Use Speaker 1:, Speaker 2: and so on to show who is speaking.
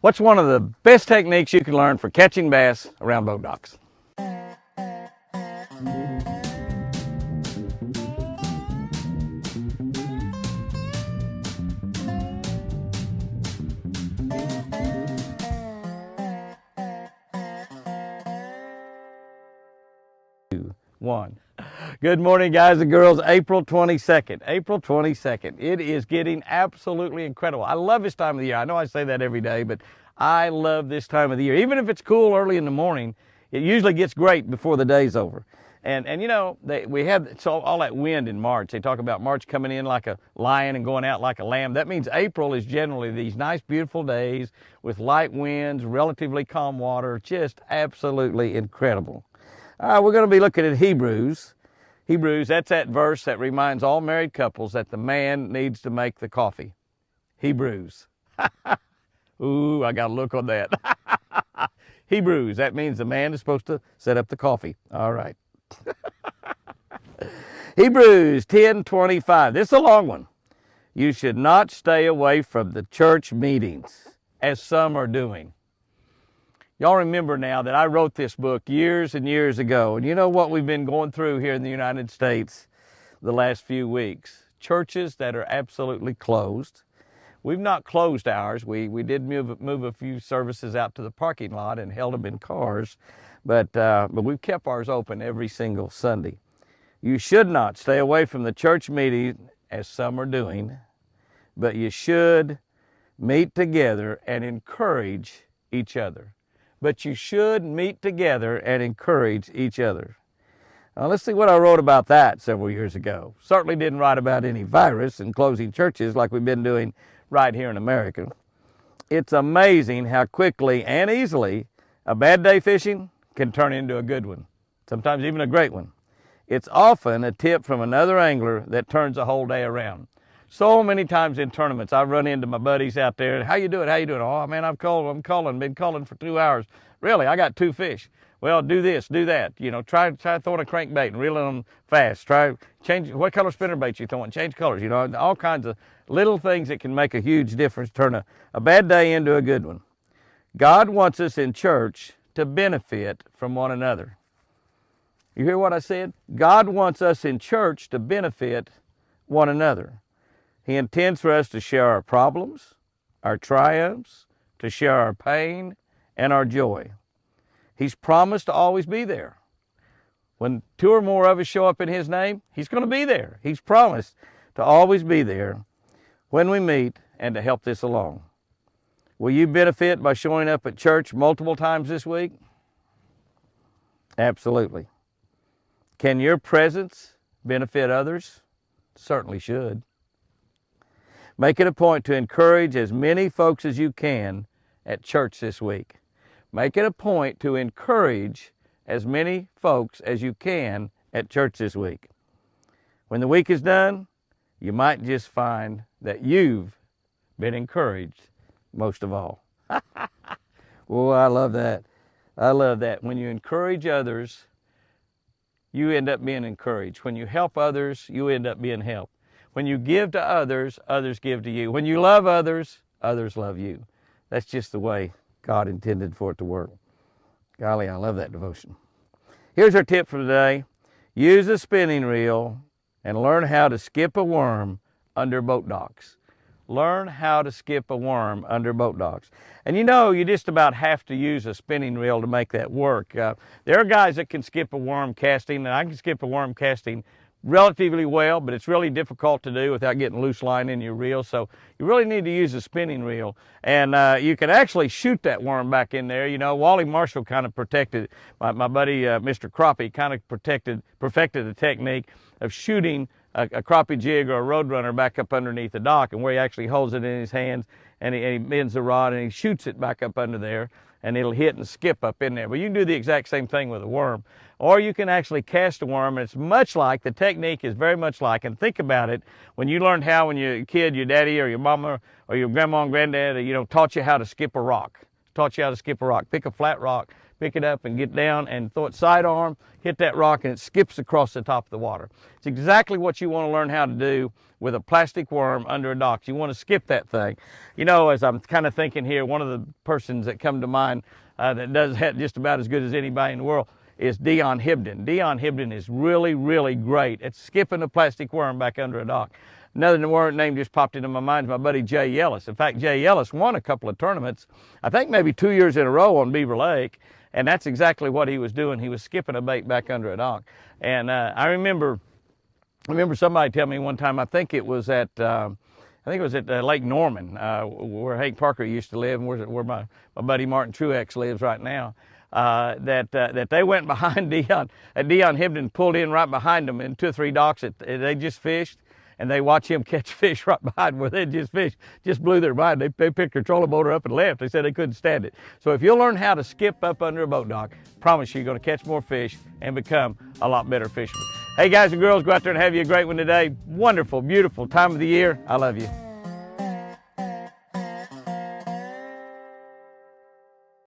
Speaker 1: What's one of the best techniques you can learn for catching bass around boat docks? One. Good morning, guys and girls. April 22nd. April 22nd. It is getting absolutely incredible. I love this time of the year. I know I say that every day, but I love this time of the year. Even if it's cool early in the morning, it usually gets great before the day's over. And you know, we have all that wind in March. They talk about March coming in like a lion and going out like a lamb. That means April is generally these nice, beautiful days with light winds, relatively calm water, just absolutely incredible. We're going to be looking at Hebrews. Hebrews, that's that verse that reminds all married couples that the man needs to make the coffee. Hebrews. Ooh, I got a look on that. Hebrews, that means the man is supposed to set up the coffee. All right. Hebrews 10:25. This is a long one. You should not stay away from the church meetings, as some are doing. Y'all remember now that I wrote this book years and years ago, and you know what we've been going through here in the United States the last few weeks? Churches that are absolutely closed. We've not closed ours. We did move a few services out to the parking lot and held them in cars, but we've kept ours open every single Sunday. You should not stay away from the church meeting, as some are doing, but you should meet together and encourage each other. But you should meet together and encourage each other. Now, let's see what I wrote about that several years ago. Certainly didn't write about any virus and closing churches like we've been doing right here in America. It's amazing how quickly and easily a bad day fishing can turn into a good one, sometimes even a great one. It's often a tip from another angler that turns a whole day around. So many times in tournaments, I run into my buddies out there. How you doing? How you doing? Oh, man, I'm calling, been calling for 2 hours. Really, I got 2 fish. Well, do this, do that. You know, try throwing a crankbait and reeling them fast. Try change what color spinnerbait you throwing. Change colors. You know, all kinds of little things that can make a huge difference. Turn a bad day into a good one. God wants us in church to benefit from one another. You hear what I said? God wants us in church to benefit one another. He intends for us to share our problems, our triumphs, to share our pain and our joy. He's promised to always be there. When 2 or more of us show up in His name, He's going to be there. He's promised to always be there when we meet and to help this along. Will you benefit by showing up at church multiple times this week? Absolutely. Can your presence benefit others? Certainly should. Make it a point to encourage as many folks as you can at church this week. Make it a point to encourage as many folks as you can at church this week. When the week is done, you might just find that you've been encouraged most of all. Oh, I love that. I love that. When you encourage others, you end up being encouraged. When you help others, you end up being helped. When you give to others, others give to you. When you love others, others love you. That's just the way God intended for it to work. Golly, I love that devotion. Here's our tip for today. Use a spinning reel and learn how to skip a worm under boat docks. Learn how to skip a worm under boat docks. And you know, you just about have to use a spinning reel to make that work. There are guys that can skip a worm casting, and I can skip a worm casting relatively well, but it's really difficult to do without getting loose line in your reel. So you really need to use a spinning reel. And you can actually shoot that worm back in there. You know, Wally Marshall kind of protected, my buddy Mr. Crappie kind of perfected the technique of shooting a crappie jig or a roadrunner back up underneath the dock, and where he actually holds it in his hands and he bends the rod and he shoots it back up under there, and it'll hit and skip up in there. But you can do the exact same thing with a worm. Or you can actually cast a worm, and it's much like, the technique is very much like, and think about it, when you learned how when you're a kid, your daddy or your mama or your grandma and granddad, you know, taught you how to skip a rock. Taught you how to skip a rock. Pick a flat rock, pick it up and get down and throw it sidearm, hit that rock, and it skips across the top of the water. It's exactly what you want to learn how to do with a plastic worm under a dock. You want to skip that thing. You know, as I'm kind of thinking here, one of the persons that come to mind that does that just about as good as anybody in the world is Dion Hibden. Dion Hibden is really, really great at skipping a plastic worm back under a dock. Another name just popped into my mind is my buddy Jay Ellis. In fact, Jay Ellis won a couple of tournaments, I think maybe 2 years in a row on Beaver Lake, and that's exactly what he was doing. He was skipping a bait back under a dock. And I remember somebody telling me one time, I think it was at Lake Norman, where Hank Parker used to live, and where my buddy Martin Truex lives right now. That they went behind Dion. Dion Hibden pulled in right behind them in 2 or 3 docks that they just fished, and they watched him catch fish right behind where they just fished. Just blew their mind. They picked their trolling motor up and left. They said they couldn't stand it. So if you'll learn how to skip up under a boat dock, promise you're going to catch more fish and become a lot better fisherman. Hey guys and girls, go out there and have you a great one today. Wonderful, beautiful time of the year. I love you.